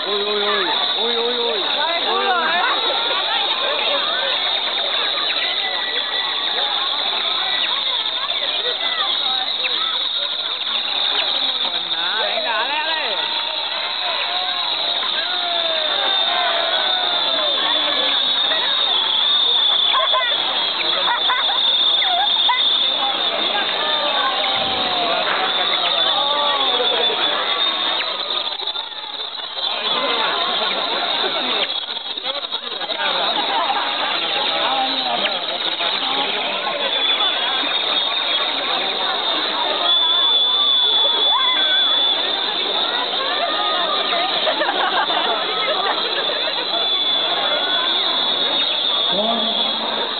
Uy, uy, uy. Uy, uy, uy. Vale, culo, Pues nada, venga, dale, dale.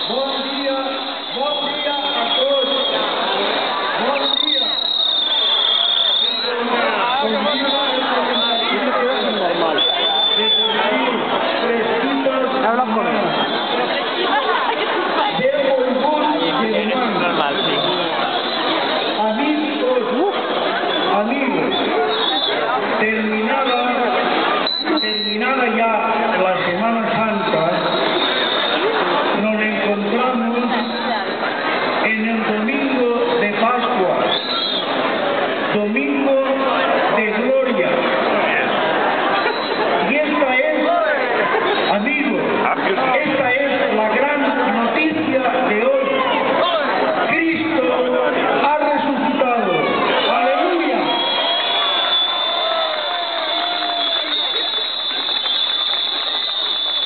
Bon dia a tots. Bon dia. Normal. Habla con él. Normal, sí. Amigos, terminada ya la Semana Santa, nos encontramos en el domingo de Pascua, domingo de gloria. Y esta es, amigos, esta es la gran noticia de hoy. Cristo ha resucitado. ¡Aleluya!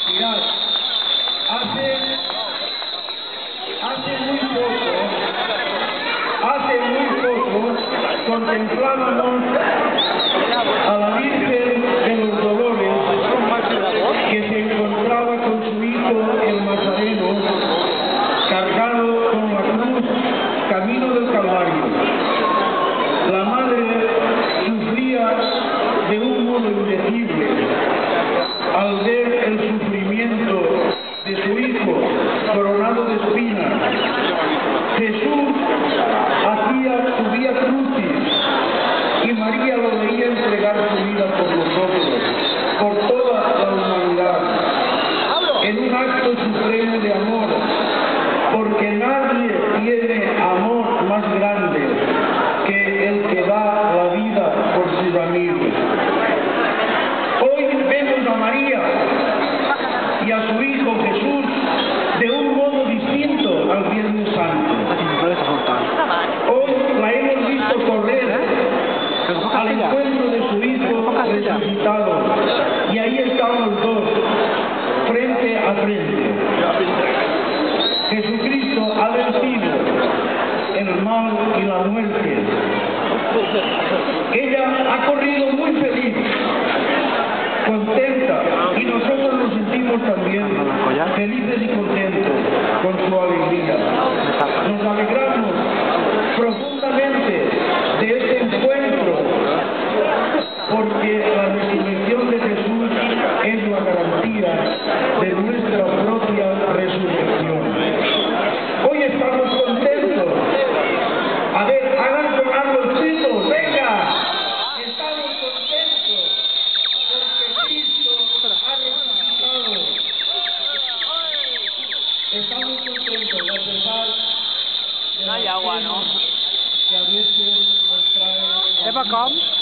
Mirad, hace muy poco contemplábamos a la Virgen de los Dolores que se encontraba con su hijo el Nazareno cargado con la cruz camino del Calvario. La madre sufría de un modo indecible al ver el sufrimiento de su hijo coronado de espinas. Jesús hacía su vía crucis y María lo veía entregar su vida por nosotros, por toda la humanidad, en un acto supremo de amor, porque nadie tiene amor más grande que el que da la vida por sus amigos. Hoy vemos a María y a su hijo Jesús de un modo distinto al Viernes Santo. Hoy la hemos visto correr al encuentro de su hijo resucitado y ahí están los dos, frente a frente. Jesucristo ha vencido el mal y la muerte. Ella ha corrido muy feliz, contenta, y nosotros nos sentimos también felices y contentos con su alegría. Nos alegramos profundamente de este encuentro, porque la resurrección de Jesús es la garantía de nuestra propia resurrección. Hoy estamos contentos. A ver, hagan sonar los gritos, venga. Estamos contentos porque Cristo ha resucitado. Estamos contentos a pesar de No hay agua, ¿no? que a veces nos trae... ¿Es para acá?